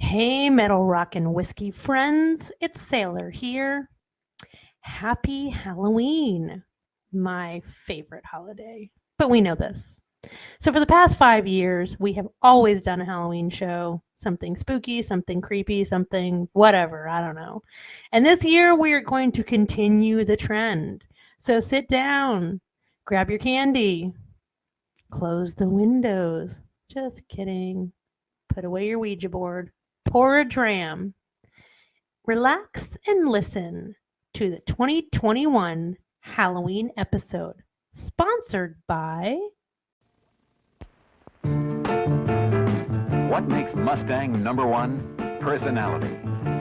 Hey, metal rock and whiskey friends, it's Sailor here. Happy Halloween, my favorite holiday. But we know this. So, for the past 5 years, we have always done a Halloween show something spooky, something creepy, something whatever, I don't know. And this year, we are going to continue the trend. So, sit down, grab your candy, close the windows. Just kidding. Put away your Ouija board, pour a dram, relax and listen to the 2021 Halloween episode, sponsored by... What makes Mustang number one? Personality.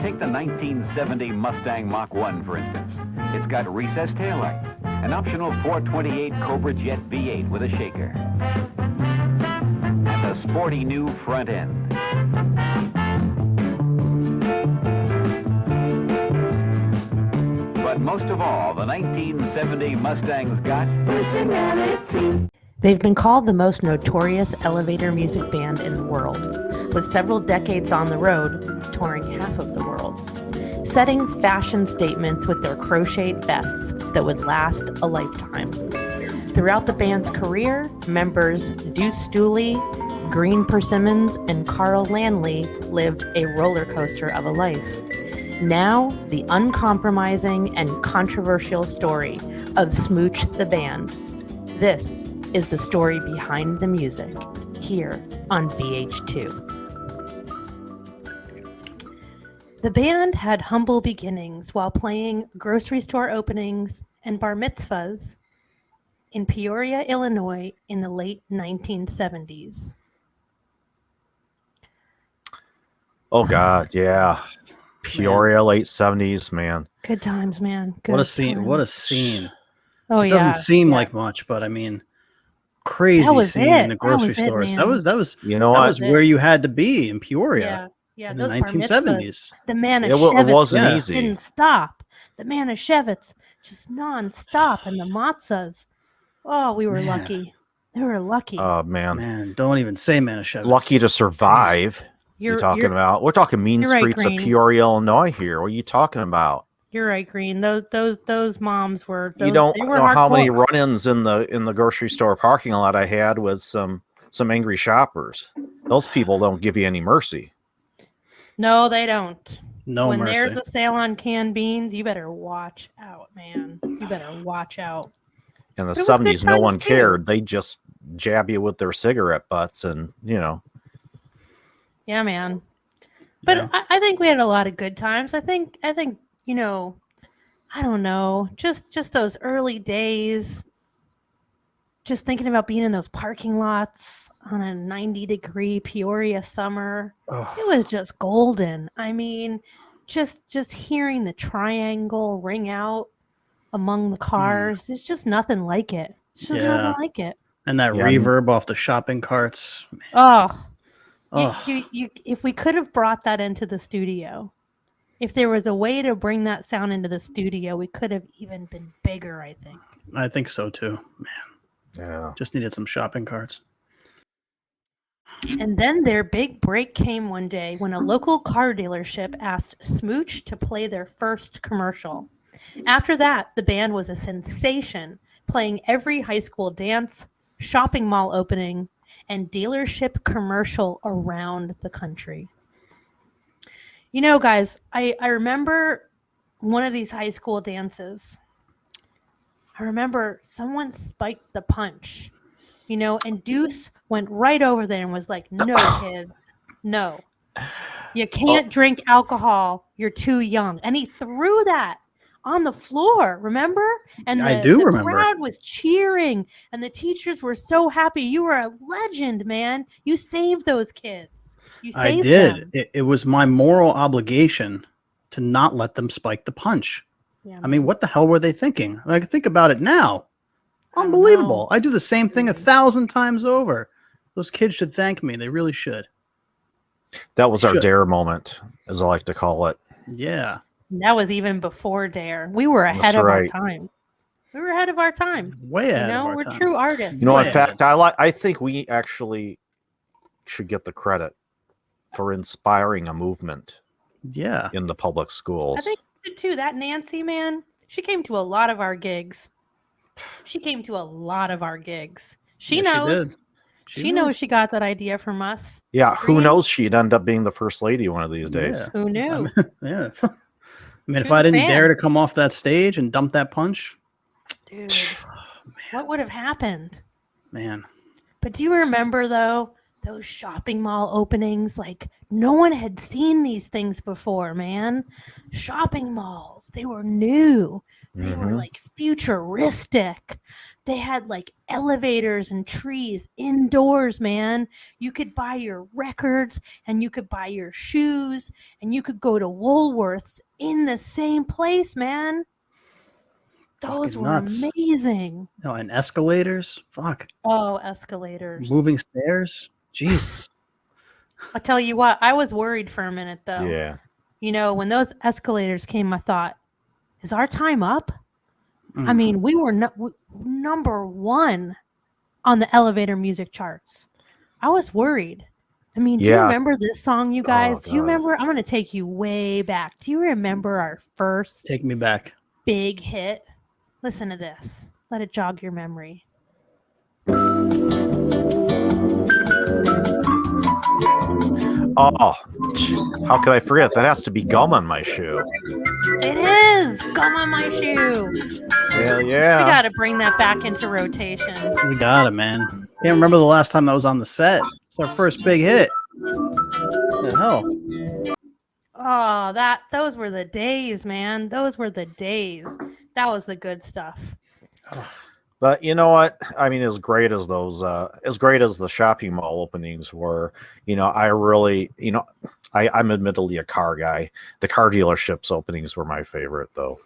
Take the 1970 Mustang Mach 1, for instance. It's got recessed taillights, an optional 428 Cobra Jet V8 with a shaker, and a sporty new front end. But most of all, the 1970 Mustang's got personality. They've been called the most notorious elevator music band in the world, with several decades on the road, touring half of the world, setting fashion statements with their crocheted vests that would last a lifetime. Throughout the band's career, members Deuce Stooley, Green Persimmons, and Carl Lanley lived a roller coaster of a life. Now, the uncompromising and controversial story of Smooch the band. This is the story behind the music, here on VH2. The band had humble beginnings while playing grocery store openings and bar mitzvahs in Peoria, Illinois in the late 1970s. Oh, God, yeah. Peoria, late 70s, man. Good times, man. Good What a scene. times. What a scene. Oh, It yeah. doesn't seem like much, but I mean, crazy That was scene it. in the That grocery was it, stores. man. That was You know that what? was where you had to be in Peoria Yeah, in the those bar mitzvahs. 1970s. The man of It wasn't Yeah. easy. didn't stop. The man of Shevitz just non-stop, and the matzahs. Oh, we were Man. lucky. We were lucky. Oh, man. Man, don't even say Manischewitz. Lucky to survive. You're talking you're, about? We're talking mean you're right, streets of Green. Peoria, Illinois here. What are you talking about? You're right, Green. Those moms were. You don't they were know how many hardcore. run-ins in the grocery store parking lot I had with some angry shoppers. Those people don't give you any mercy. No, they don't. No when mercy. there's a sale on canned beans, you better watch out, man. You better watch out. In the But it was good 70s, no times, one too. cared. They just jab you with their cigarette butts and, Yeah, man. But Yeah. I think we had a lot of good times. I think I don't know, just those early days. Just thinking about being in those parking lots on a 90-degree Peoria summer, it was just golden. I mean, just hearing the triangle ring out among the cars, it's just nothing like it. It's just Yeah. nothing like it. And that Yeah. reverb off the shopping carts. Oh, Oh, you, if we could have brought that into the studio, if there was a way to bring that sound into the studio, we could have even been bigger, I think. I think so too. Man, yeah. just needed some shopping carts. And then their big break came one day when a local car dealership asked Smooch to play their first commercial. After that, the band was a sensation, playing every high school dance, shopping mall opening, and dealership commercial around the country. You know, guys, I remember one of these high school dances. I remember someone spiked the punch, and Deuce went right over there and was like, no, kids, no. You can't drink alcohol. You're too young. And he threw that on the floor, remember? And I do remember. The crowd was cheering, and the teachers were so happy. You were a legend, man. You saved those kids. You I saved did. them. It was my moral obligation to not let them spike the punch. Yeah, I mean, what the hell were they thinking? Like, think about it now. I don't Unbelievable. know. I do the same thing 1,000 times over. Those kids should thank me. They really should. That was our Should. dare moment, as I like to call it. Yeah. That was even before Dare. We were ahead That's of our right. time. We were ahead of our time. Way ahead of our We're time. true artists. You know, Way in fact, I think we actually should get the credit for inspiring a movement Yeah. in the public I schools. think too, that Nancy, man, she came to a lot of our gigs. She came to a lot of our gigs. She Yeah, knows. She She did. knows she got that idea from us. Yeah, who Green? knows? She'd end up being the first lady one of these days. Yeah. Who knew? I mean, yeah. I mean, She if was I a didn't fan. dare to come off that stage and dump that punch, Dude, what would have happened? man. But do you remember, though, those shopping mall openings? Like, no one had seen these things before, man. Shopping malls, they were new. They were, Mhm. like, futuristic. They had, like, elevators and trees indoors, man. You could buy your records, and you could buy your shoes, and you could go to Woolworths in the same place, man. Those Fucking were nuts. amazing. No, and escalators. Fuck. Oh, escalators. Moving stairs. Jesus. I'll tell you what, I was worried for a minute though. Yeah. You know, when those escalators came, I thought, is our time up? I Mm. mean, we were number one on the elevator music charts. I was worried. I mean, do you Yeah. remember this song, you guys? Do you God. remember? I'm going to take you way back. Do you remember our first Take me back. big hit? Listen to this. Let it jog your memory. Oh, how could I forget? That has to be Gum on My Shoe. It is Gum on My Shoe. Hell We yeah. got to bring that back into rotation. We got it, man. Can't remember the last time that was on the set. It's our first big hit. What the hell? Oh, those were the days, man. Those were the days. That was the good stuff. But you know what? I mean, as great as the shopping mall openings were, I really, I'm admittedly a car guy. The car dealerships openings were my favorite, though.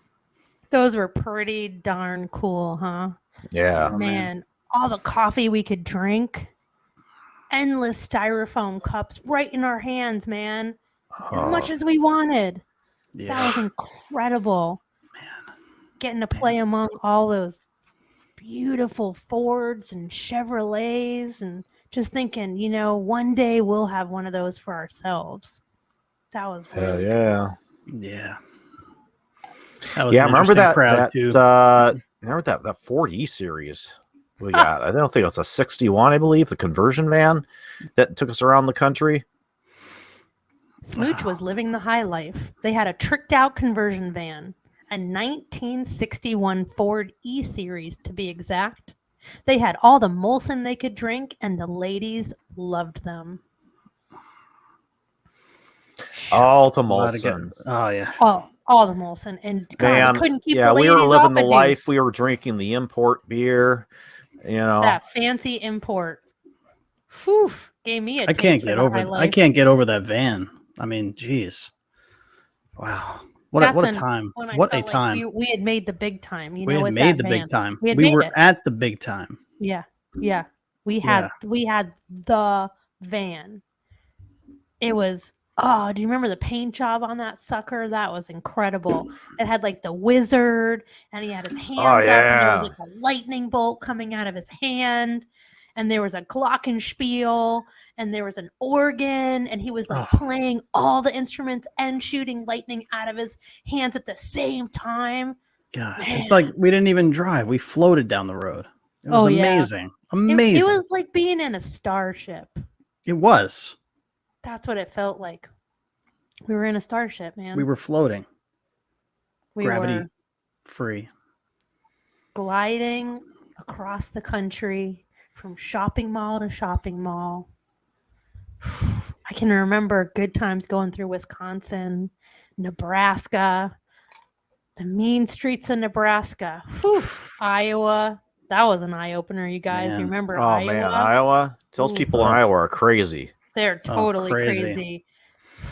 Those were pretty darn cool, huh? Yeah. Oh, Man, all the coffee we could drink. Endless styrofoam cups right in our hands, man. As much as we wanted. Yeah. That was incredible. Man. Getting to play among all those beautiful Fords and Chevrolets and just thinking, one day we'll have one of those for ourselves. That was Hell really yeah. Yeah. That was Yeah, an remember interesting that crowd too. remember that Ford E series we got? I don't think it's a 61, I believe, the conversion van that took us around the country. Smooch was living the high life. They had a tricked out conversion van, a 1961 Ford E-Series to be exact. They had all the Molson they could drink, and the ladies loved them. All the A lot of Molson. Oh yeah. All the Molson. And God, Man, we couldn't keep yeah, the we ladies were living off the of life. Deuce. We were drinking the import beer, That fancy import. Whew, gave me a I can't taste get for the over high it. I life. can't get over that van. I mean, geez. Wow. What a time. When I What a felt like time. we had made the big time. We with had that made the van. big time. We had We made were it. at the big time. Yeah. We had the van. It was do you remember the paint job on that sucker? That was incredible. It had like the wizard and he had his hands up and there was yeah. like a lightning bolt coming out of his hand and there was a glockenspiel and there was an organ and he was like playing all the instruments and shooting lightning out of his hands at the same time. God, Man. it's like we didn't even drive. We floated down the road. It was amazing. Amazing. It was like being in a starship. It was. That's what it felt like. We were in a starship, man. We were floating. We Gravity were free. gliding across the country from shopping mall to shopping mall. I can remember good times going through Wisconsin, Nebraska, the mean streets of Nebraska. Whew, Iowa. That was an eye-opener, you guys. Man. You remember Oh Iowa? man, Iowa. Those Ooh. people in Iowa are crazy. They're totally crazy. crazy.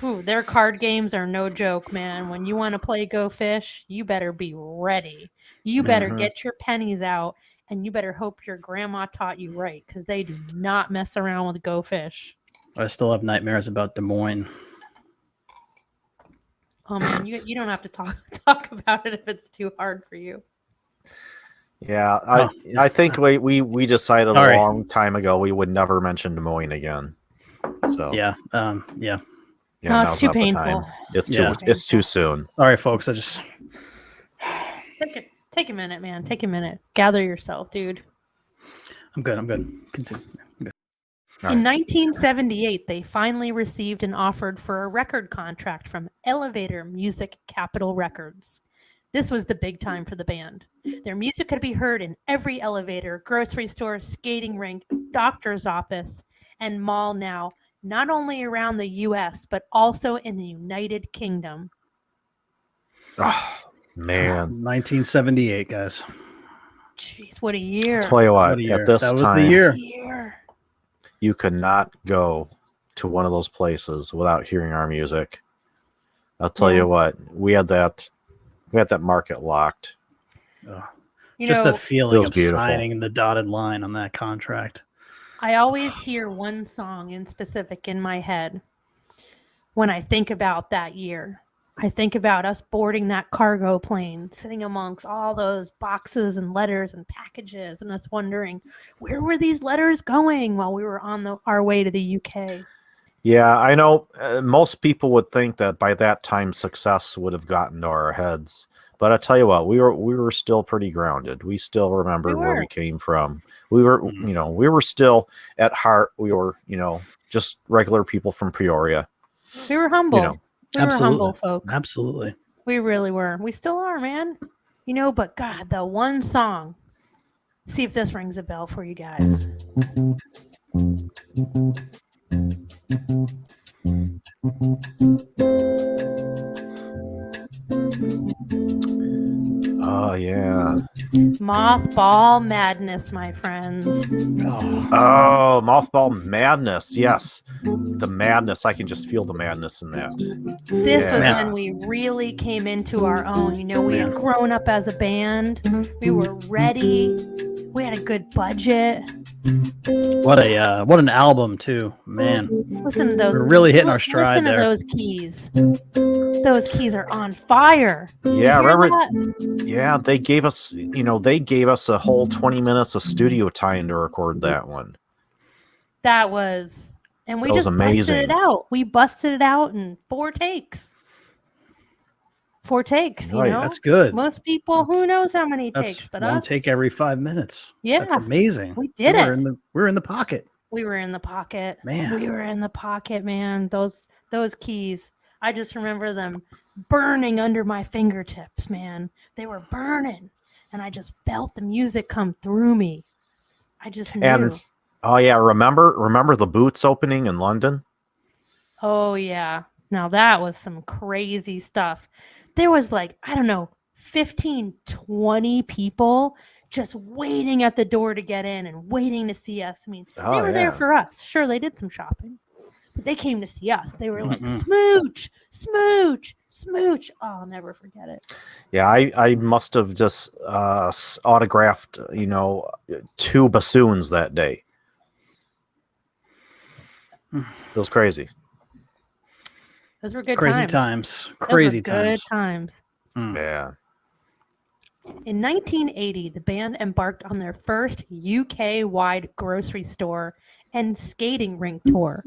Whew, their card games are no joke, man. When you want to play Go Fish, you better be ready. You better Mhm. get your pennies out, and you better hope your grandma taught you right, because they do not mess around with Go Fish. I still have nightmares about Des Moines. Oh man, you don't have to talk about it if it's too hard for you. Yeah, I think we decided Sorry. a long time ago we would never mention Des Moines again. So Yeah. No, now's it's too not the painful. time. It's Yeah. too soon. Sorry, folks. I just. Take a minute, man. Take a minute. Gather yourself, dude. I'm good. Continue. All In right. 1978, they finally received an offer for a record contract from Elevator Music Capitol Records. This was the big time for the band. Their music could be heard in every elevator, grocery store, skating rink, doctor's office, and mall now, not only around the U.S., but also in the United Kingdom. Oh, man. 1978, guys. Jeez, what a year. Tell you what, What a year. at this That was the time, year. you could not go to one of those places without hearing our music. I'll tell Yeah. you what, we had that market locked. You Just know, the feeling was of beautiful. signing the dotted line on that contract. I always hear one song in specific in my head when I think about that year. I think about us boarding that cargo plane, sitting amongst all those boxes and letters and packages, and us wondering, where were these letters going while we were on our way to the UK? Yeah, I know most people would think that by that time success would have gotten to our heads. But I tell you what, we were still pretty grounded. We still remembered where we came from. We were, we were still at heart. We were, just regular people from Peoria. We were humble. You know. We were humble folk. Absolutely. We really were. We still are, man. But God, the one song. See if this rings a bell for you guys. Oh yeah. Mothball Madness, my friends. Oh, Mothball Madness. Yes. The madness. I can just feel the madness in that. This was Yeah. when we really came into our own. We had grown up as a band. We were ready. We had a good budget. What an album too, man. Listen to those. We're really hitting our stride listen there. to those keys. Those keys are on fire. Yeah, You hear remember? that? Yeah, they gave us, a whole 20 minutes of studio time to record that one. That was, and we That was just busted amazing. it out. We busted it out in 4 takes. 4 takes, Right, That's good. Most people, who knows how many That's takes, but one us. take every 5 minutes. Yeah, That's amazing. we did it. We're in the pocket. We were in the pocket. Man. We were in the pocket, man. Those keys. I just remember them burning under my fingertips, man. They were burning. And I just felt the music come through me. I just knew. And oh yeah, remember the Boots opening in London? Oh yeah. Now that was some crazy stuff. There was 15, 20 people just waiting at the door to get in and waiting to see us. I mean, they were there for us. Sure, they did some shopping, but they came to see us. They were like, Smooch, Smooch, Smooch. Oh, I'll never forget it. Yeah, I must have just autographed, 2 bassoons that day. It was crazy. Those were good Crazy times. times. Crazy Good times. times. Yeah. In 1980, the band embarked on their first UK-wide grocery store and skating rink tour.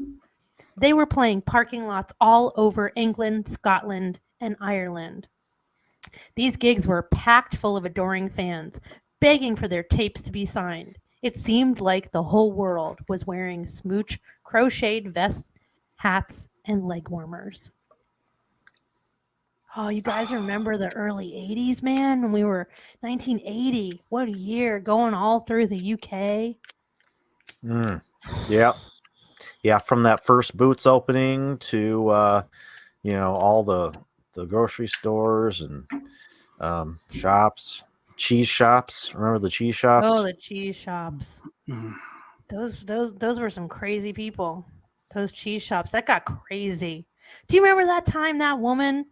They were playing parking lots all over England, Scotland, and Ireland. These gigs were packed full of adoring fans, begging for their tapes to be signed. It seemed like the whole world was wearing Smooch crocheted vests, hats, and leg warmers. Oh, you guys remember the early 80s, man? When we were 1980. What a year, going all through the UK. Yeah. Yeah, from that first Boots opening to all the grocery stores and shops, cheese shops. Remember the cheese shops? Oh, the cheese shops. Those were some crazy people. Those cheese shops, that got crazy. Do you remember that time that woman?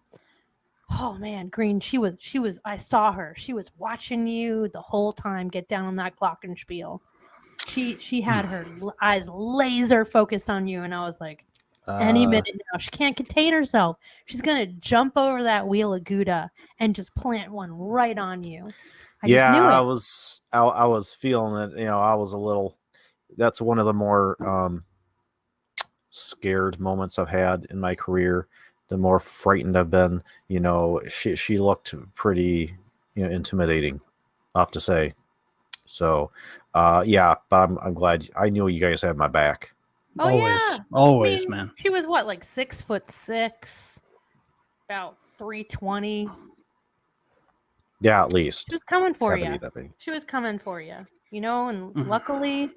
Oh man, Green, she was I saw her. She was watching you the whole time get down on that glockenspiel. She had her eyes laser focused on you, and I was like, any minute now, she can't contain herself. She's gonna jump over that wheel of Gouda and just plant one right on you. I just knew it. I was feeling it. I was a little. That's one of the more scared moments I've had in my career, the more frightened I've been. She looked pretty, intimidating, I'll have to say. So, yeah, but I'm glad. I knew you guys had my back. Oh Always, yeah. always, man. She was what, like 6'6", about 320. Yeah, at least. She was coming for Gotta be you. that big. She was coming for you. And Mhm. luckily,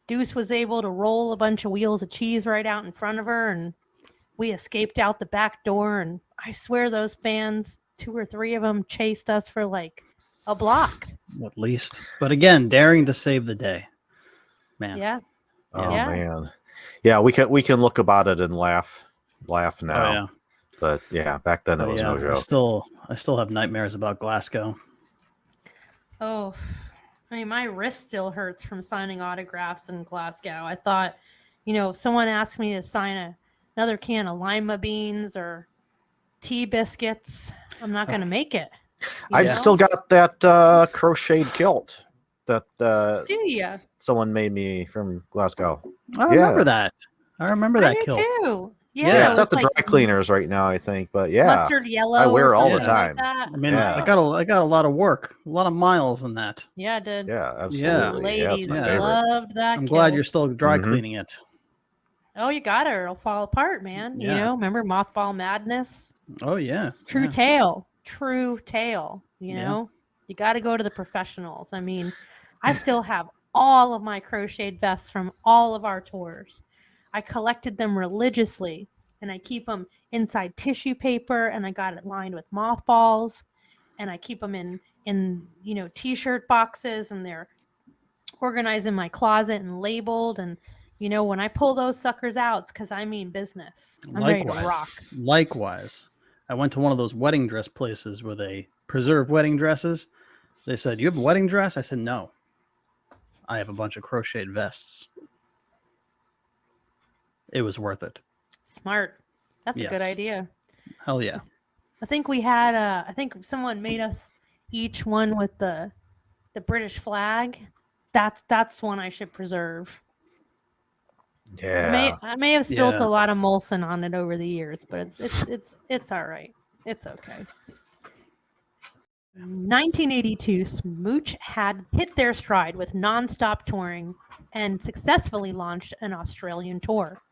Deuce was able to roll a bunch of wheels of cheese right out in front of her, and we escaped out the back door. And I swear those fans, 2 or 3 of them, chased us for like a block. At least. But again, daring to save the day. Man. Yeah. Oh Yeah. man. Yeah, we can look about it and laugh now. Oh yeah. But yeah, back then it was no joke. I still have nightmares about Glasgow. Oh, I mean, my wrist still hurts from signing autographs in Glasgow. I thought, if someone asked me to sign another can of lima beans or tea biscuits, I'm not going to make it. I've still got that crocheted kilt that Do you? someone made me from Glasgow. I remember that. I remember that I do kilt. too. Yeah, it it's at was the dry cleaners right now, I think. But yeah, mustard yellow. I wear or it all the something like time. that. I mean, Yeah. I got a lot of work, a lot of miles in that. Yeah, I did. Yeah, absolutely. Yeah, it's Ladies my Yeah. favorite. loved that. I'm glad kilt. you're still dry Mhm. cleaning it. Oh, you got it. It'll fall apart, man. Yeah. Remember Mothball Madness? Oh yeah. True Yeah. tale. True tale. Yeah. You got to go to the professionals. I mean, I still have all of my crocheted vests from all of our tours. I collected them religiously, and I keep them inside tissue paper, and I got it lined with mothballs, and I keep them in t-shirt boxes, and they're organized in my closet and labeled. And when I pull those suckers out, it's because I mean business. I'm ready to rock. Likewise. I went to one of those wedding dress places where they preserve wedding dresses. They said, "You have a wedding dress?" I said, "No. I have a bunch of crocheted vests." It was worth it. Smart. That's a good Yes. idea. Hell yeah. I think we had I think someone made us each one with the British flag. That's one I should preserve. Yeah. I may have spilt Yeah. a lot of Molson on it over the years, but it's all right. It's okay. 1982, Smooch had hit their stride with non-stop touring and successfully launched an Australian tour.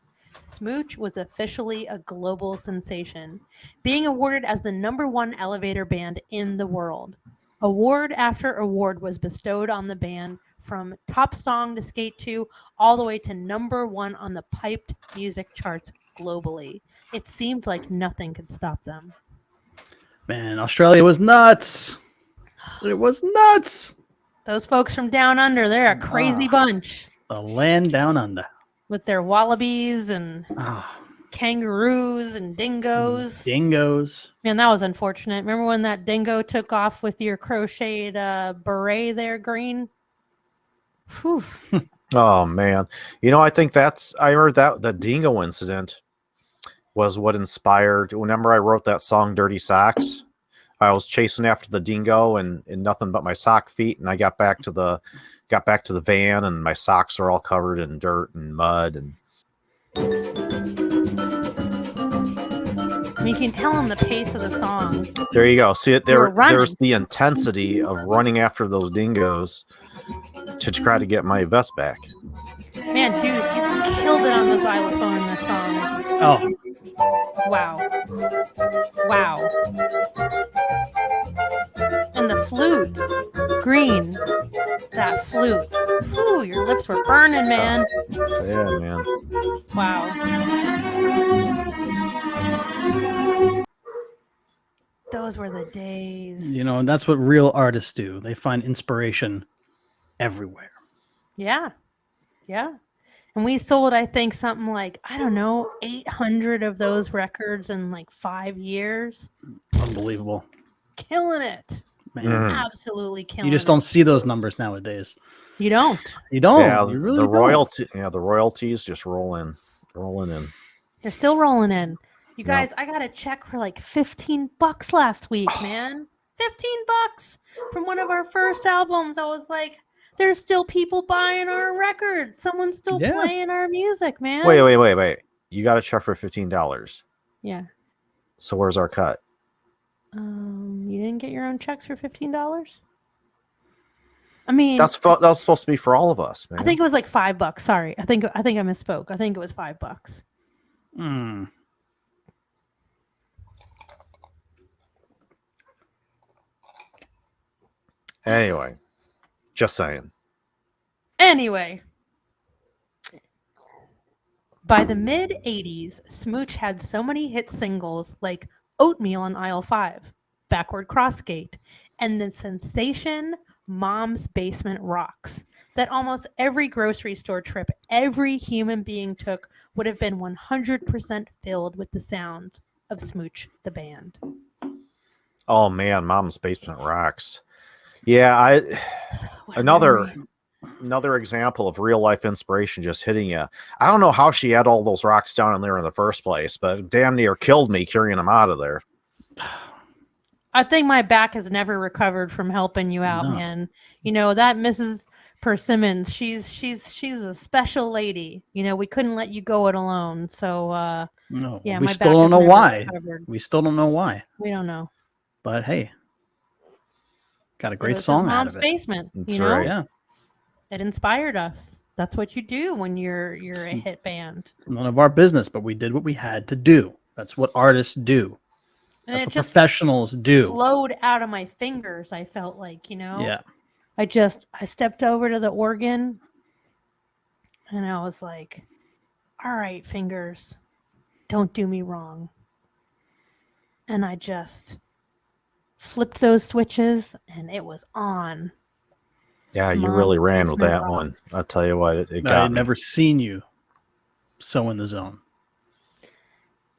Smooch was officially a global sensation, being awarded as the #1 elevator band in the world. Award after award was bestowed on the band, from top song to skate to, all the way to #1 on the piped music charts globally. It seemed like nothing could stop them. Man, Australia was nuts. It was nuts. Those folks from down under, they're a crazy bunch The land down under. with their wallabies and Ah, kangaroos and dingoes. dingoes. Man, that was unfortunate. Remember when that dingo took off with your crocheted beret there, Green? Whew. Oh man. I think I heard that the dingo incident was what inspired. Whenever I wrote that song "Dirty Socks," I was chasing after the dingo and nothing but my sock feet, and I got back to the van, and my socks are all covered in dirt and mud. And You can tell them the pace of the song. there you go. See it You were there. running. There's the intensity of running after those dingoes to try to get my vest back. Man, Deuce, you killed it on the xylophone in this song. Oh, Wow. Wow. And the flute. Green. That flute. Ooh, your lips were burning, man. Yeah, man. Wow. Those were the days. and that's what real artists do. They find inspiration everywhere. Yeah. Yeah. And we sold, I think, something like, 800 of those records in like 5 years. Unbelievable. Killing it. Man. Absolutely killing it. You just don't see those numbers nowadays. You don't. You don't. Yeah, You really the don't. the royalties just rolling in. They're still rolling in. You Yep. guys, I got a check for like $15 last week, man. $15 from one of our first albums. I was like, There's still people buying our records. Someone's still Yeah. playing our music, man. Wait. You got a check for $15. Yeah. So where's our cut? You didn't get your own checks for $15? I mean, That's supposed to be for all of us, man. I think it was like $5. Sorry. I think I misspoke. I think it was $5. Hmm. Anyway, just saying. Anyway, by the mid 80s, Smooch had so many hit singles like Oatmeal on Aisle 5, Backward Crossgate, and the sensation Mom's Basement Rocks that almost every grocery store trip every human being took would have been 100% filled with the sounds of Smooch the band. Oh man, Mom's Basement rocks. Yeah, What a another memory. example of real life inspiration just hitting you. I don't know how she had all those rocks down in there in the first place, but damn near killed me carrying them out of there. I think my back has never recovered from helping you out, No. man. You know, that Mrs. Persimmons, she's a special lady. You know, we couldn't let you go it alone. So No, yeah, we my still back don't has know never why. recovered. We still don't know why. We don't know. But hey, got a It great was just song out Mom's of it. Basement. That's You know, right. Yeah, it inspired us. That's what you do when you're a hit band. it's none of our business, but we did what we had to do. That's what artists do. And That's it what just professionals do. flowed out of my fingers. I felt like, you know. Yeah. I stepped over to the organ and I was like, all right, fingers, don't do me wrong. And I just flipped those switches and it was on. Yeah, you Mom's really ran with Basement that Rocks. one. I'll tell you what, it I got had me. never seen you so in the zone.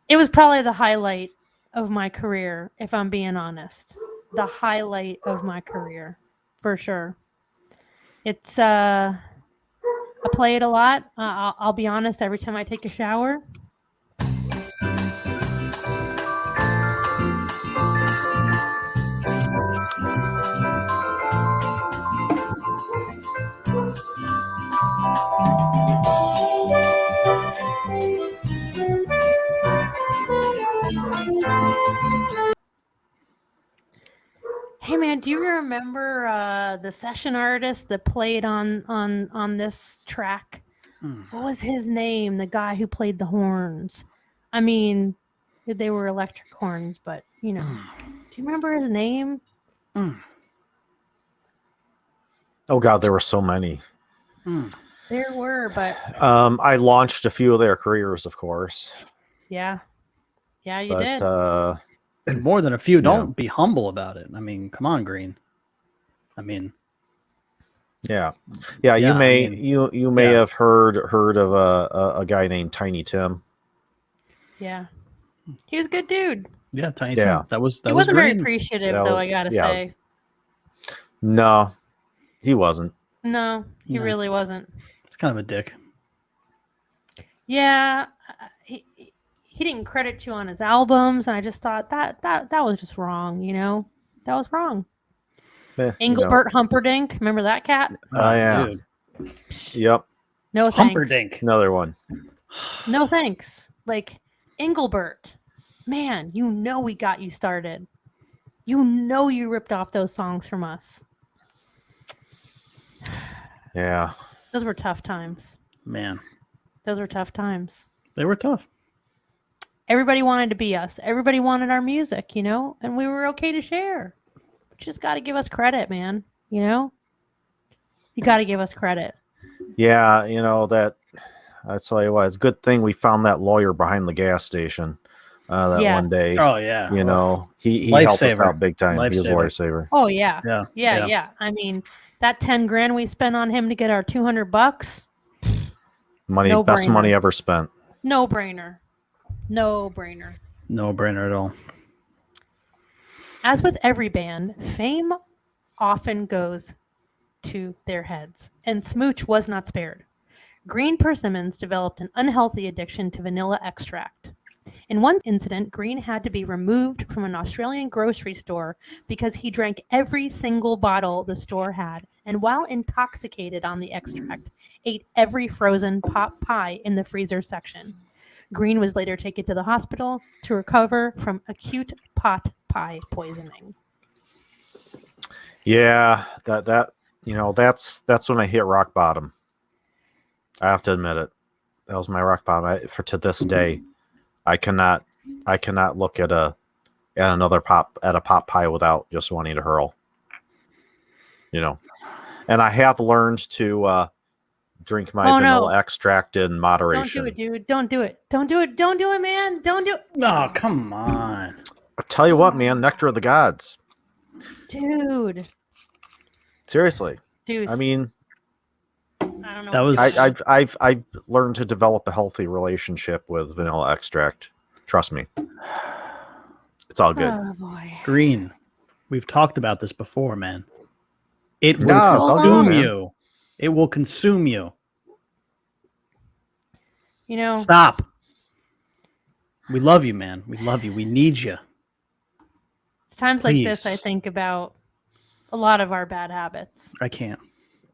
It was probably the highlight of my career, if I'm being honest. The highlight of my career, for sure. It's I play it a lot. I'll be honest. Every time I take a shower, hey man, do you remember the session artist that played on this track? Hmm. What was his name? The guy who played the horns. I mean, they were electric horns, but you know. Do you remember his name? Oh god, there were so many. There were, but I launched a few of their careers, of course. yeah, you But did. More than a few. Don't be humble about it. I mean, come on, Green. I mean, yeah, Yeah, you I may mean, you may yeah. have heard of a guy named Tiny Tim. Yeah, he was a good dude. yeah, Tiny Yeah. Tim. That was He wasn't very Green. appreciative, That though. was- I gotta yeah. say, No, he wasn't. no, he No. really wasn't. It's kind of a dick. Yeah, he didn't credit you on his albums, and I just thought that was just wrong. You know, that was wrong. Engelbert Humperdinck, remember that cat? Oh, yeah. Dude. Yep, No thanks. Humperdinck. another one. No thanks. Like Engelbert, man, you know we got you started. You know you ripped off those songs from us. Yeah, Those were tough times. Man, Those were tough times. they were tough. Everybody wanted to be us. Everybody wanted our music, you know, and we were okay to share. Just got to give us credit, man. You know, you got to give us credit. yeah. I tell you what, it's a good thing we found that lawyer behind the gas station that Yeah. one day. Oh, yeah. You know, he helped us Lifesaver. out big time. He was a Lifesaver. lifesaver. Oh yeah. Yeah. Yeah. I mean, that 10 grand we spent on him to get our $200, Money, No best brainer. money ever spent. no brainer. No brainer. No brainer at all. As with every band, fame often goes to their heads, and Smooch was not spared. Green Persimmons developed an unhealthy addiction to vanilla extract. In one incident, Green had to be removed from an Australian grocery store because he drank every single bottle the store had and while intoxicated on the extract, ate every frozen pot pie in the freezer section. Green was later taken to the hospital to recover from acute pot pie poisoning. Yeah, that's when I hit rock bottom. I have to admit it. That was my rock bottom. For to this day, I cannot look at a pot pie without just wanting to hurl. And I have learned to drink my vanilla extract in moderation. Don't do it, dude. Don't do it. Don't do it. Don't do it, man. Don't do it. Oh, come on. I tell you what, man, nectar of the gods. Dude. Seriously. Deuce. I mean, I don't know. That was I've learned to develop a healthy relationship with vanilla extract. Trust me. It's all good. Oh, boy. Green. We've talked about this before, man. It will No, it's all good, consume man. you. It will consume you. You know, Stop. We love you, man. We love you. We need you. it's times like this I Please. think about a lot of our bad habits. I can't.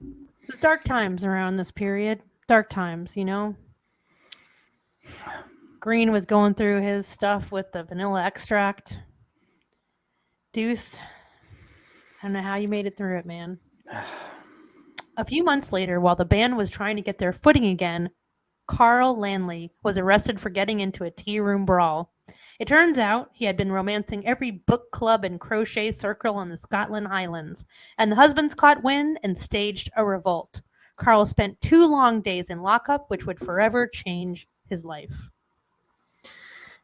It was dark times around this period. Dark times, you know. Green was going through his stuff with the vanilla extract. Deuce, I don't know how you made it through it, man. A few months later, while the band was trying to get their footing again, Carl Lanley was arrested for getting into a tea room brawl. It turns out he had been romancing every book club and crochet circle in the Scotland Highlands, and the husbands caught wind and staged a revolt. Carl spent 2 long days in lockup, which would forever change his life.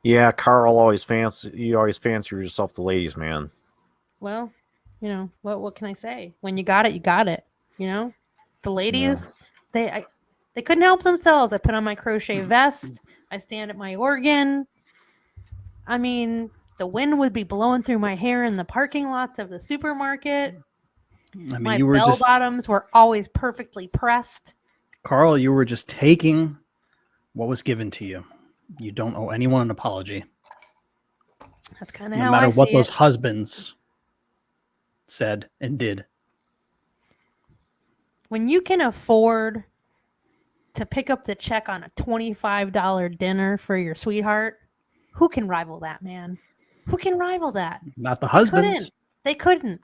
Yeah, Carl always fancy yourself the ladies, man. Well, you know, what can I say? When you got it, you got it. You know, the ladies, they couldn't help themselves. I put on my crochet vest. I stand at my organ. I mean, the wind would be blowing through my hair in the parking lots of the supermarket. I mean, My you were bell just bottoms were always perfectly pressed. Carl, you were just taking what was given to you. You don't owe anyone an apology. That's kind of No how matter I what see those it. husbands said and did. When you can afford to pick up the check on a $25 dinner for your sweetheart, who can rival that, man? Who can rival that? Not the husbands. They couldn't.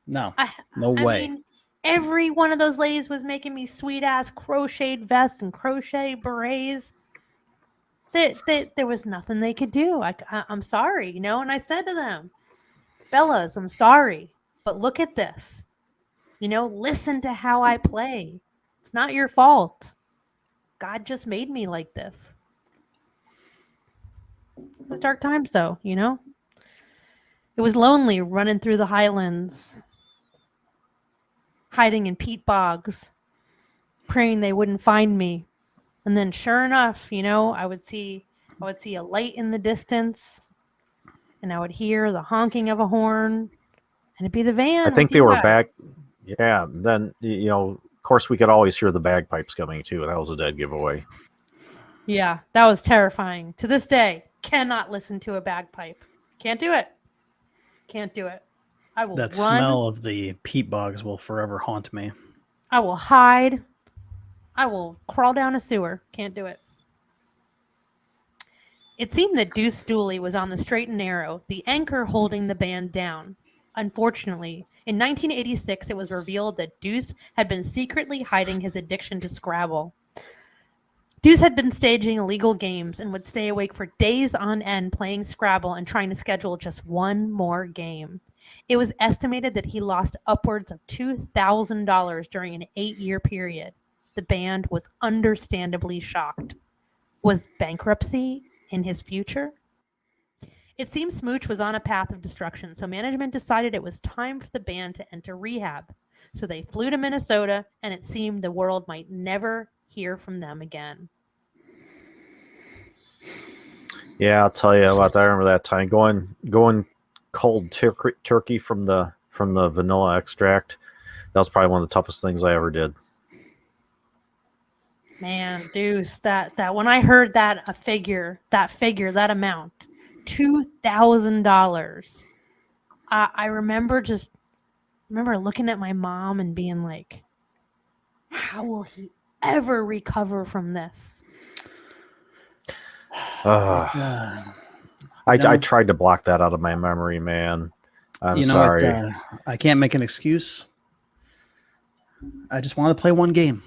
No. I way. mean, every one of those ladies was making me sweet ass crocheted vests and crochet berets. There was nothing they could do. I'm sorry, you know. And I said to them, "Bellas, I'm sorry, but look at this. You know, listen to how I play. It's not your fault. God just made me like this." It was dark times, though, you know. It was lonely running through the highlands, hiding in peat bogs, praying they wouldn't find me. And then sure enough, you know, I would see a light in the distance, and I would hear the honking of a horn, and it'd be the van. I think with they you were guys. back. Yeah, then of course we could always hear the bagpipes coming too. That was a dead giveaway. Yeah, that was terrifying. To this day, cannot listen to a bagpipe. Can't do it. Can't do it. I will That run. smell of the peat bogs will forever haunt me. I will hide. I will crawl down a sewer. Can't do it. It seemed that Deuce Stooley was on the straight and narrow, the anchor holding the band down. Unfortunately, in 1986, it was revealed that Deuce had been secretly hiding his addiction to Scrabble. Deuce had been staging illegal games and would stay awake for days on end playing Scrabble and trying to schedule just one more game. It was estimated that he lost upwards of $2,000 during an 8-year period. The band was understandably shocked. Was bankruptcy in his future? It seems Smooch was on a path of destruction, so management decided it was time for the band to enter rehab. So they flew to Minnesota, and it seemed the world might never hear from them again. Yeah, I'll tell you about that. I remember that time going cold turkey from the vanilla extract. That was probably one of the toughest things I ever did. Man, Deuce, that when I heard that that amount, $2,000. I remember just remember looking at my mom and being like, how will he ever recover from this? I tried to block that out of my memory, man. I'm you know sorry. what? I can't make an excuse. I just wanted to play one game.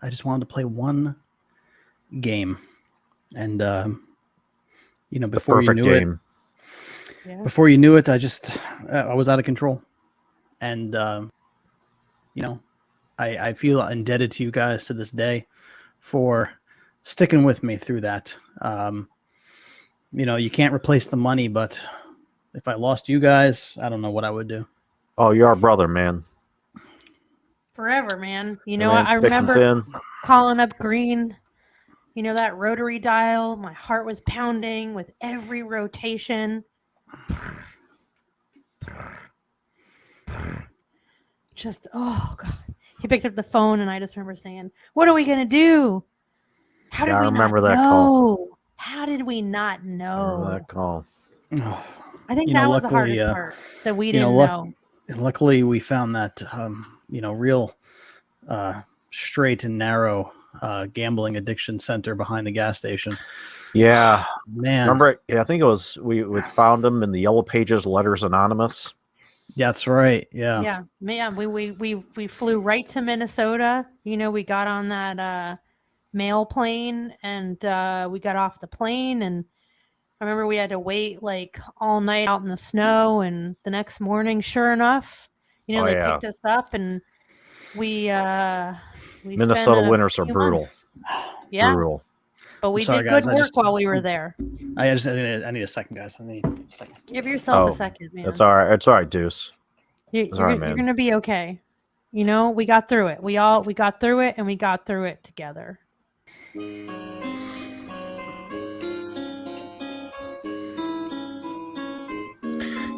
I just wanted to play one game, and you know, The before you perfect knew game. Yeah. before you knew it, I was out of control, and you know, I feel indebted to you guys to this day for sticking with me through that. You know, you can't replace the money, but if I lost you guys, I don't know what I would do. Oh, you're our brother, man. Forever, man. You And know, then I thick and remember thin. calling up Green, you know, that rotary dial. My heart was pounding with every rotation. Just, oh, God. He picked up the phone, and I just remember saying, what are we going to do? How did Yeah, I we not remember that know? call. How did we not know? Remember that call. I think You know, that was the luckily, hardest part that we you know, didn't know. luckily we found that you know, real straight and narrow gambling addiction center behind the gas station. Yeah. Man, Remember? Yeah, I think it was we found them in the Yellow Pages, Letters Anonymous. that's right. Yeah. Yeah, man, we flew right to Minnesota. You know, we got on that mail plane, and we got off the plane, and I remember we had to wait like all night out in the snow, and the next morning, sure enough, you know, Oh, they yeah. picked us up, and we Minnesota spent a winters are few brutal. months. Yeah, Brutal. but we sorry, did guys, good I work just- while we were there. I need a second, guys. I need a second. Give yourself Oh, a second, man. That's all right. It's all right, Deuce. You're, all right, you're man. gonna be okay. You know, we got through it. We got through it, and we got through it together.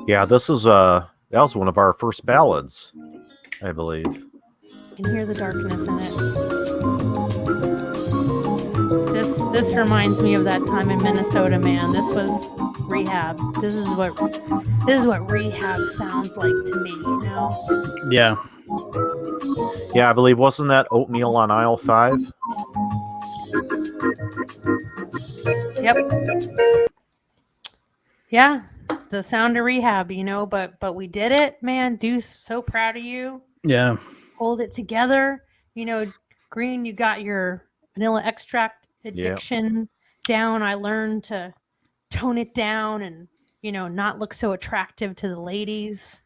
Yeah, this is that was one of our first ballads, I believe. You can hear the darkness in it. This reminds me of that time in Minnesota, man. This was rehab. This is what rehab sounds like to me, you know? Yeah. Yeah, I believe wasn't that Oatmeal on Aisle 5? Yep. Yeah. It's the sound of rehab, you know, but we did it, man. Deuce, so proud of you. Yeah. Hold it together. You know, Green, you got your vanilla extract addiction down. I learned to tone it down and, you know, not look so attractive to the ladies.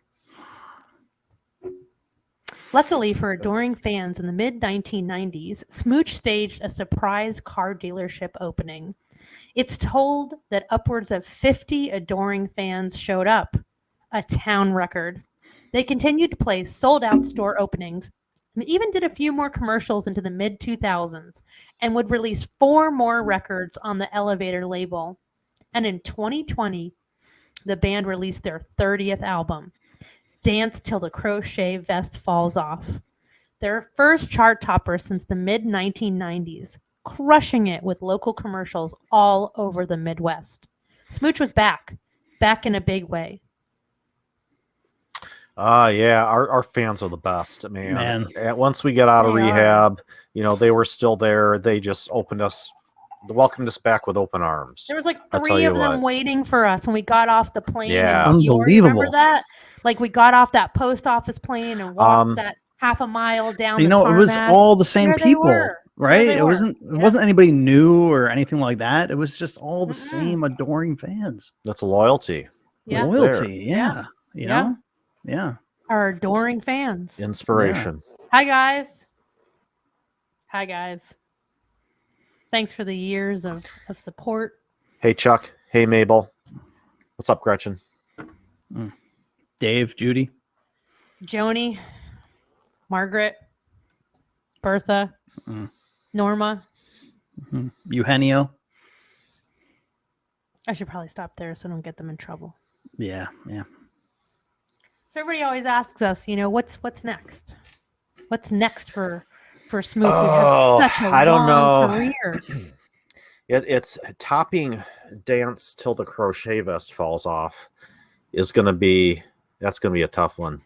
Luckily for adoring fans in the mid-1990s, Smooch staged a surprise car dealership opening. It's told that upwards of 50 adoring fans showed up, a town record. They continued to play sold-out store openings and even did a few more commercials into the mid-2000s and would release 4 more records on the Elevator label. And in 2020, the band released their 30th album, Dance Till the Crochet Vest Falls Off. Their first chart topper since the mid-1990s, crushing it with local commercials all over the Midwest. Smooch was back in a big way. Yeah, our fans are the best, man. And once we get out of They are. rehab, you know, they were still there. They just welcomed us back with open arms. There was like I'll tell 3 you of them what. waiting for us when we got off the plane. Yeah. in New York. Remember Unbelievable. that? Like we got off that post office plane and walked that half a mile down You the know, tarmac. it was all the same There they people, were. right? There they It wasn't were. it wasn't anybody new or anything like that. It was just all the Mm-mm. same adoring fans. That's a loyalty. Yeah. Loyalty, Yeah. yeah. You know? Yeah. Our adoring fans. Inspiration. Hi, guys. Hi, guys. Thanks for the years of support. Hey, Chuck. Hey, Mabel. What's up, Gretchen? Dave, Judy. Joni, Margaret, Bertha, Norma. Eugenio. I should probably stop there so I don't get them in trouble. Yeah, yeah. So everybody always asks us, you know, what's next? What's next for Smooch? We've had such a I don't long know. career. It's topping Dance Till the Crochet Vest Falls Off is gonna be a tough one.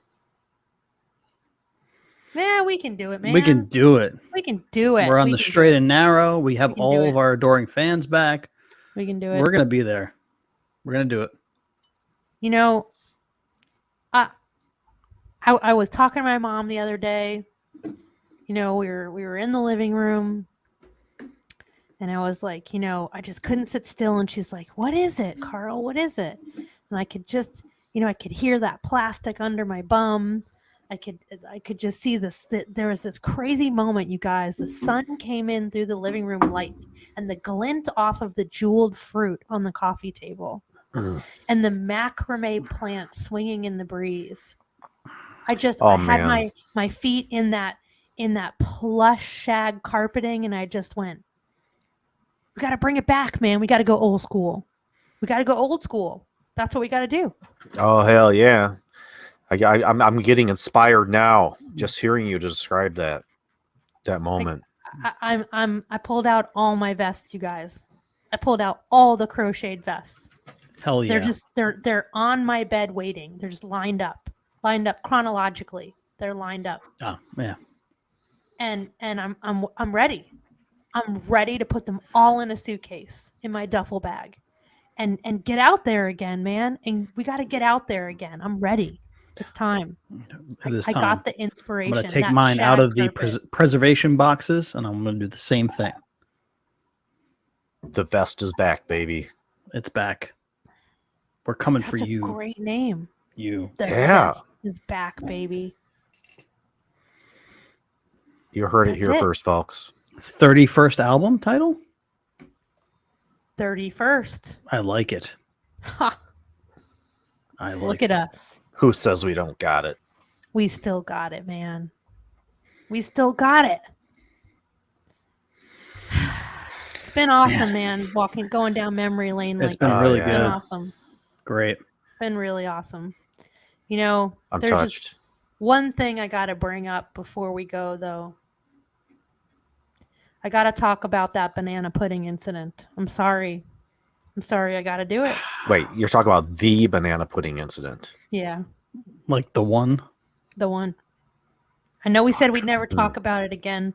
Yeah, we can do it, man. We can do it. We can do it. We're on We the can do straight it. and narrow. We have can do all it. of our adoring fans back. We can do it. We're gonna be there. We're gonna do it. You know, I was talking to my mom the other day. You know, we were in the living room, and I was like, you know, I just couldn't sit still. And she's like, "What is it, Carl? What is it?" And I could just, you know, I could hear that plastic under my bum. I could just see this. There was this crazy moment, you guys. The sun came in through the living room light, and the glint off of the jeweled fruit on the coffee table, and the macrame plant swinging in the breeze. I had my feet in that plush shag carpeting, and I just went, we got to bring it back, man. We got to go old school. We got to go old school. That's what we got to do. Oh hell yeah! I'm getting inspired now just hearing you describe that moment. I pulled out all my vests, you guys. I pulled out all the crocheted vests. Hell yeah! They're on my bed waiting. They're just lined up chronologically. They're lined up. Oh yeah. And I'm ready. I'm ready to put them all in a suitcase in my duffel bag, and get out there again, man. And we got to get out there again. I'm ready. It's time. It is I time. got the inspiration. I'm gonna take that mine out shag of the carpet. preservation boxes, and I'm gonna do the same thing. The vest is back, baby. It's back. We're coming That's for you. a great name. You. The Yeah. vest is back, baby. You heard it That's here it. first, folks. 31st album title? 31st. I like it. Ha! I like Look it. at us. Who says we don't got it? We still got it, man. We still got it. It's been awesome, man. Going down memory lane. It's like been this. really It's been good. awesome. Great. Been really awesome. You know, I'm there's touched. just one thing I got to bring up before we go, though. I got to talk about that banana pudding incident. I'm sorry. I got to do it. Wait, you're talking about the banana pudding incident. Yeah, Like the one. the one. I know we said we'd never talk about it again.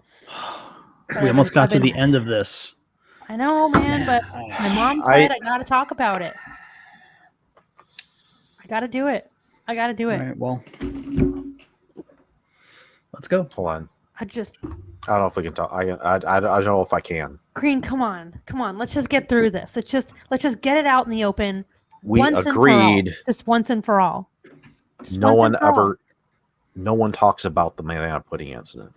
but We almost got I've to the been- end of this. I know, man, but my mom said I got to talk about it. I got to do it. I got to do All it. right, well, let's go. Hold on. I just, I don't know if we can talk. I don't know if I can. Green, come on. Let's just get through this. Let's just get it out in the open. We once and for all. agreed. Just once and for all. Just No once one and for all. no one talks about the banana pudding incident.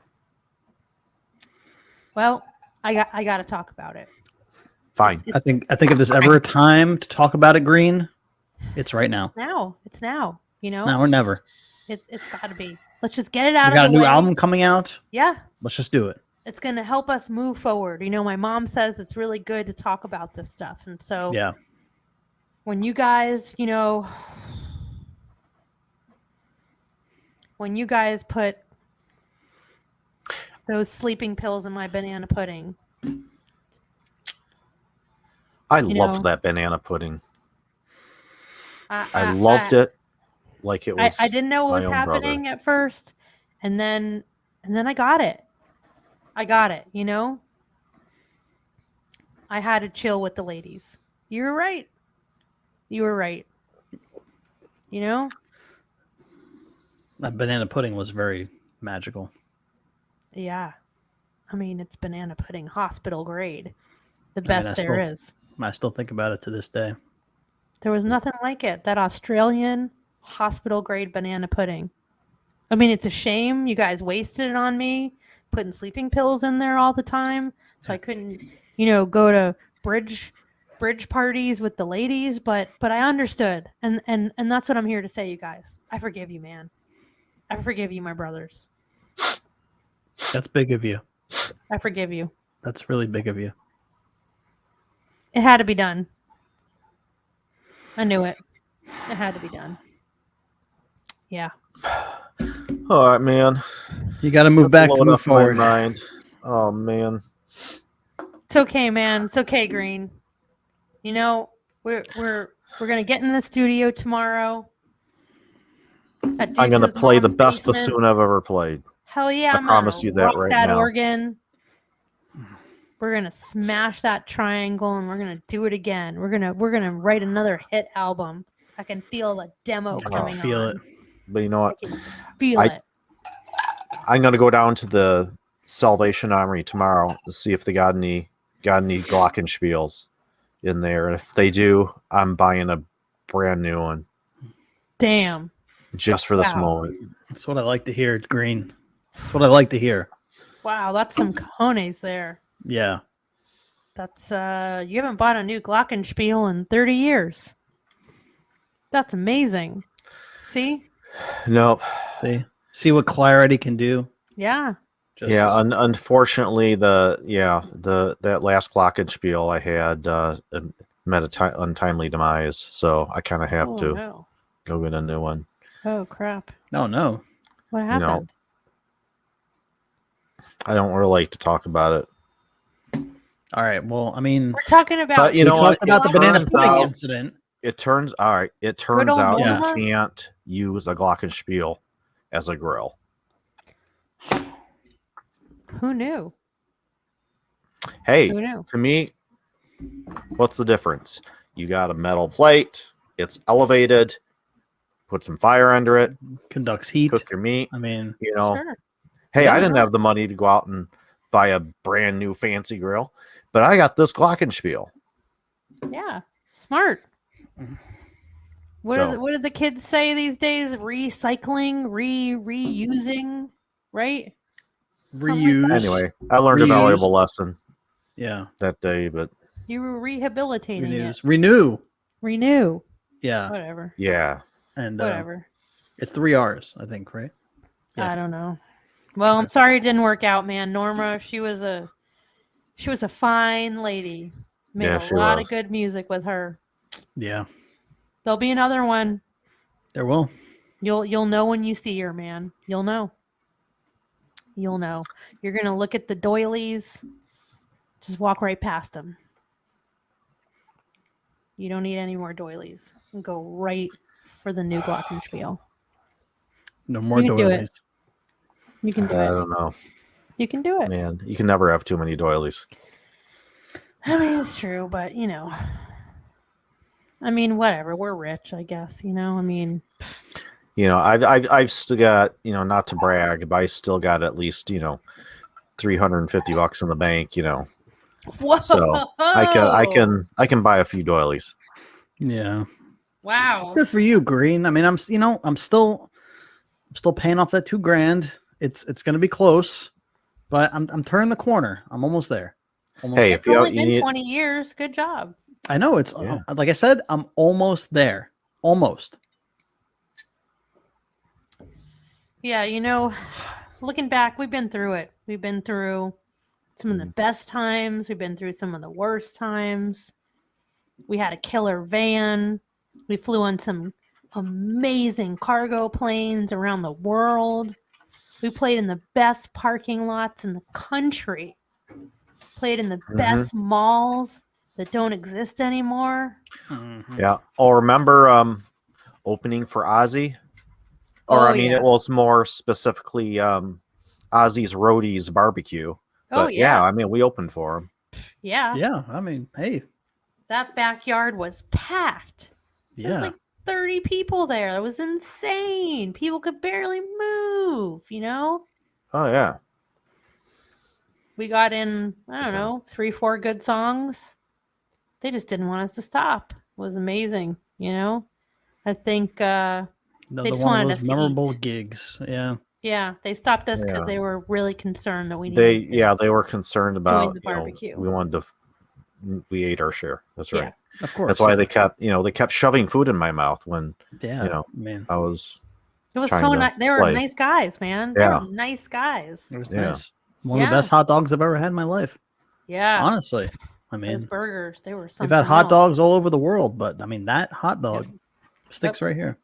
Well, I got to talk about it. Fine. I think if there's ever a time to talk about it, Green, it's right now. It's now. You know, It's now or never. it's got to be. Let's just get it out We of got a the new way. album coming out. Yeah, Let's just do it. it's going to help us move forward. You know, my mom says it's really good to talk about this stuff, and so Yeah. when you guys, you know, when you guys put those sleeping pills in my banana pudding, I you loved know, that banana pudding. I I loved it like it was. I didn't know what my was own happening at first, and then I got it. I got it. You know, I had to chill with the ladies. You were right. You were right. You know, That banana pudding was very magical. yeah. I mean, it's banana pudding, hospital grade, the mean, best there is. I still think about it to this day. There was nothing like it. That Australian hospital grade banana pudding. I mean, it's a shame you guys wasted it on me, putting sleeping pills in there all the time, so I couldn't, you know, go to bridge parties with the ladies. But I understood, and that's what I'm here to say, you guys. I forgive you, man. I forgive you, my brothers. That's big of you. I forgive you. That's really big of you. It had to be done. I knew it. It had to be done. Yeah. All right, man. You got to move back to Blowing move up my forward. mind. Oh man. It's okay, man. It's okay, Green. You know, we're gonna get in the studio tomorrow. I'm gonna play the best bassoon I've ever played. Hell yeah, I I'm promise gonna you that rock right that now. organ. We're gonna smash that triangle and we're gonna do it again. We're gonna write another hit album. I can feel a demo I can coming feel on. it. But you know I what? can feel I- it. I'm gonna go down to the Salvation Armory tomorrow to see if they got any glockenspiels in there. And if they do, I'm buying a brand new one Damn. just for this Wow. moment. That's what I like to hear, Green. That's what I like to hear. Wow, that's some cojones there. Yeah. That's you haven't bought a new glockenspiel in 30 years. That's amazing. See? Nope. See what clarity can do. Yeah. Just, Yeah, unfortunately, that last glockenspiel I had met a untimely demise, so I kind of have Oh to no. go get a new one. Oh crap. no. What You know, happened? I don't really like to talk about it. All right. Well, I mean, We're talking about But you we know talked what? about the banana turns pudding out- incident. It turns old out Norma? you can't use a glockenspiel as a grill. Who knew? Hey, Who knew? to me, what's the difference? You got a metal plate, it's elevated, put some fire under it, Conducts heat. cook your meat. I mean, You know, Sure. hey, Yeah. I didn't have the money to go out and buy a brand new fancy grill, but I got this glockenspiel. Yeah. Smart. So- What did the kids say these days? Recycling, reusing, right? reuse. Anyway, I learned a Reused. valuable lesson Yeah. that day, but You were rehabilitating Renews. it. Renew. Renew. Yeah. Whatever. yeah. And Whatever. it's 3 R's, I think, right? Yeah. I don't know. Well, I'm sorry it didn't work out, man. Norma, she was a fine lady. Made Yeah, a she lot was. of good music with her. Yeah. There'll be another one. There will. You'll know when you see her, man. You'll know. You'll know. You're gonna look at the doilies. Just walk right past them. You don't need any more doilies. Go right for the new glockenspiel. No more You can do it. doilies. You can do I it. don't know, You can do it. man. You can never have too many doilies. I mean, it's true, but I mean, whatever. We're rich, I guess. I mean, You know, I've still got, not to brag, but I still got at least, $350 in the bank, whoa! So I can buy a few doilies. Yeah. Wow. Good for you, Green. I mean, I'm still paying off that $2,000. It's going to be close, but I'm turning the corner. I'm almost there. Almost Hey, there. It's only been 20 years. Good job. I know it's Yeah. like I said, I'm almost there. Almost. Yeah, looking back, we've been through it. We've been through some of the best times. We've been through some of the worst times. We had a killer van. We flew on some amazing cargo planes around the world. We played in the best parking lots in the country. Played in the best malls that don't exist anymore. Mhm. Yeah. Oh, remember opening for Ozzy? Or Oh, I mean, yeah. it was more specifically Ozzy's Roadies Barbecue. But Oh, yeah. I mean, we opened for him. Yeah. Yeah, I mean, hey, That backyard was packed. There was yeah. like 30 people there. That was insane. People could barely move, Oh yeah. We got in, I don't know, 3-4 good songs. They just didn't want us to stop. It was amazing, I think Another just one wanted of us those to memorable eat. gigs. Yeah. yeah, they stopped us because Yeah. they were really concerned that we needed They were concerned about the barbecue. we wanted to we ate our share. That's Yeah. right. Of course. That's why they kept shoving food in my mouth when Yeah. Man. I was It was trying so to nice. They were play. nice guys, man. Yeah. They were nice guys. It was Yeah. nice. One of the Yeah. best hot dogs I've ever had in my life. Yeah. Honestly. I Those mean, burgers, they were we've something had hot else. dogs all over the world, but I mean, that hot dog sticks right here.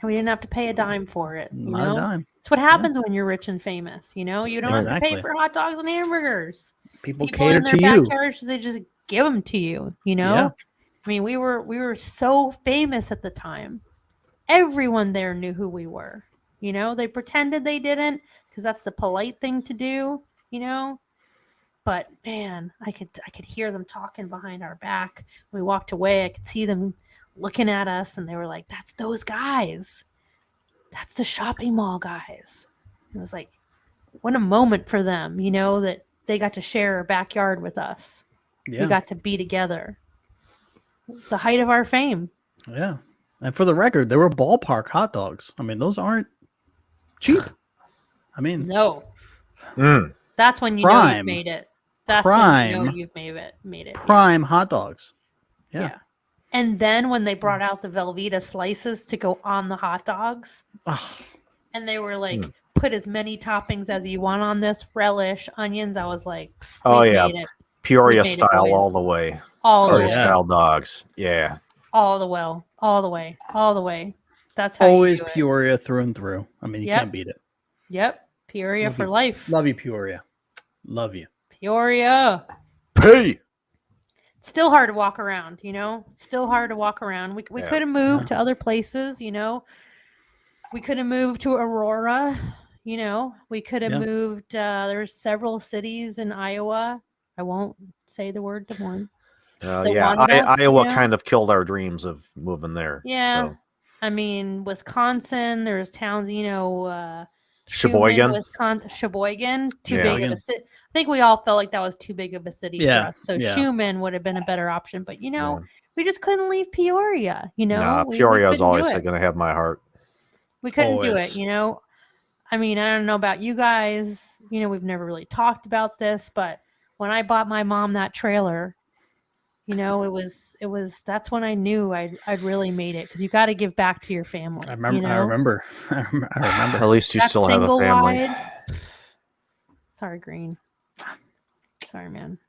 And we didn't have to pay a dime for it. Not a dime. It's what happens when you're rich and famous. You don't have to Exactly. pay for hot dogs and hamburgers. People People cater in their to you. backyards, they just give them to you. Yeah. I mean, we were so famous at the time. Everyone there knew who we were. They pretended they didn't. because that's the polite thing to do, you know. But man, I could hear them talking behind our back. When we walked away, I could see them looking at us, and they were like, "That's those guys. That's the shopping mall guys." It was like, what a moment for them, you know, that they got to share a backyard with us. Yeah. We got to be together. The height of our fame. Yeah. And for the record, there were ballpark hot dogs. I mean, those aren't cheap. I mean, No. Mm. That's when you know Prime. you've made it. That's when you know you've made it. prime hot dogs. Yeah. And then when they brought out the Velveeta slices to go on the hot dogs, Ugh. and they were like, put as many toppings as you want on this, relish, onions. I was like, Oh, we've yeah. made it. Peoria made it, style boys. all the way. All the Peoria way. style dogs. Yeah. All the way. All the way. All the way. That's how Always you do it. Peoria through and through. I mean, you Yep. can't beat it. Yep. Peoria Love for you. life. Love you, Peoria. Love you. Peoria. Hey. It's still hard to walk around, you know? It's still hard to walk around. We Yeah. could have moved to other places, you know? We could have moved to Aurora, you know? We could have Yeah. moved, there's several cities in Iowa. I won't say the word Des Moines. They Yeah. wanted us, Iowa you know? kind of killed our dreams of moving there. Yeah. So. I mean, Wisconsin, there's towns, you know, Sheboygan? Wisconsin, Sheboygan, too Yeah. big of a Sheboygan. city. I think we all felt like that was too big of a city Yeah, for us. So yeah. Schumann would have been a better option. But you know, Yeah. we just couldn't leave Peoria. You know, Nah, we Peoria is couldn't always do it. going to have my heart. We couldn't do it. Always. You know, I mean, I don't know about you guys. You know, we've never really talked about this, but when I bought my mom that trailer, you know, it was that's when I knew I'd really made it, because you got to give back to your family. I remember. You know? I remember. I remember. At least you That still have a single family. wide- Sorry, Green. Sorry, man.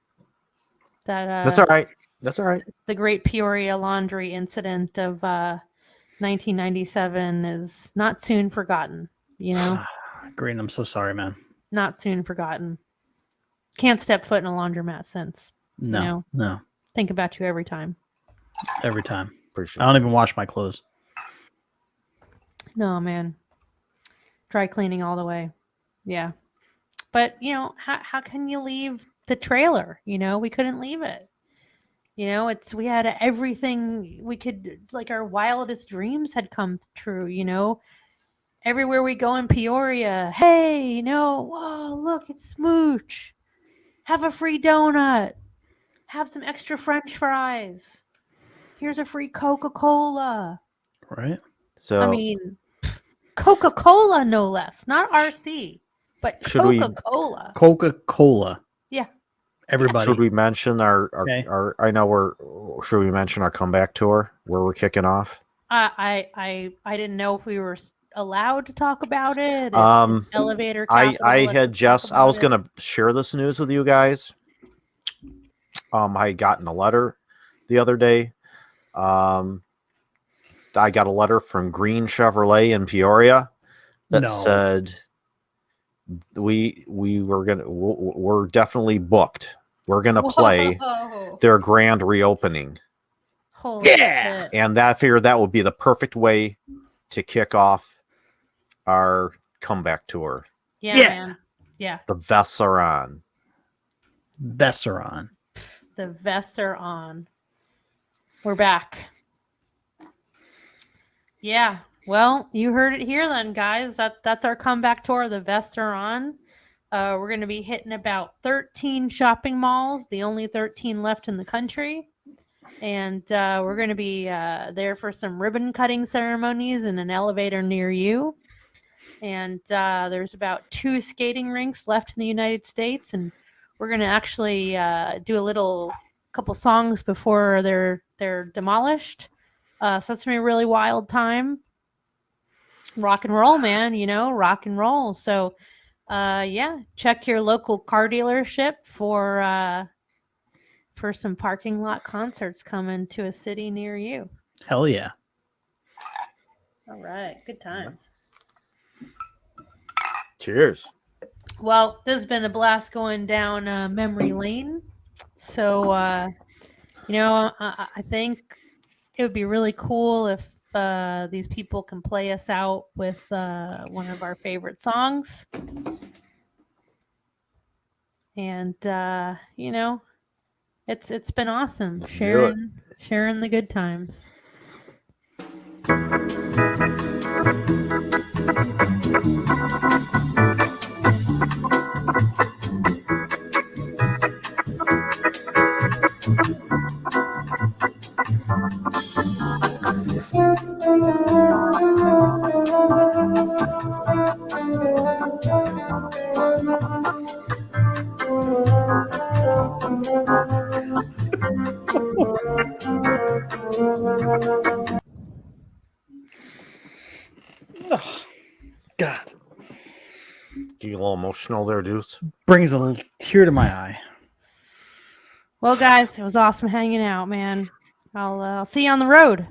That That's all right. That's all right. the Great Peoria Laundry incident of 1997 is not soon forgotten. You know, Green, I'm so sorry, man. not soon forgotten. Can't step foot in a laundromat since. No, know. no. Think about you every time. Every time. Appreciate I don't even wash my clothes. No, man. Dry cleaning all the way. Yeah. But, you know, how can you leave the trailer? You know, we couldn't leave it. You know, we had everything we could, like our wildest dreams had come true, you know. Everywhere we go in Peoria, hey, you know, whoa, look, it's Smooch. Have a free donut. Have some extra French fries. Here's a free Coca-Cola. Right? So I mean, Coca-Cola, no less. Not RC, but Should we- Coca-Cola. Coca-Cola. Yeah. Everybody. should we mention our Okay. I know should we mention our comeback tour where we're kicking off? I didn't know if we were allowed to talk about it. Um, Elevator. I Capital let had us just talk I was about it. gonna share this news with you guys. I had gotten a letter the other day. I got a letter from Green Chevrolet in Peoria that No. said we're definitely booked. We're gonna play Whoa. their grand reopening, Holy Yeah. shit. and that figured that would be the perfect way to kick off our comeback tour. Yeah, Yeah. man. Yeah. The vests are on. Besseron. The vests are on. We're back. Yeah. Well, you heard it here then, guys. That's our comeback tour. The vests are on. We're going to be hitting about 13 shopping malls, the only 13 left in the country. And we're going to be there for some ribbon cutting ceremonies in an elevator near you. And there's about 2 skating rinks left in the United States. And we're going to actually do a couple songs before they're demolished. So that's going to be a really wild time. Rock and roll, man, you know, rock and roll. So, yeah, check your local car dealership for some parking lot concerts coming to a city near you. Hell yeah. All right, good times. Cheers. Well, this has been a blast going down memory lane. So, you know, I think it would be really cool if these people can play us out with one of our favorite songs. And you know, it's been awesome sharing the good times. Oh, God. Get a little emotional there, Deuce. Brings a little tear to my eye. Well, guys, it was awesome hanging out, man. I'll see you on the road.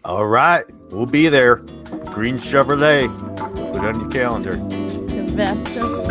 All right, we'll be there. Green Chevrolet. Put it on your calendar. The best of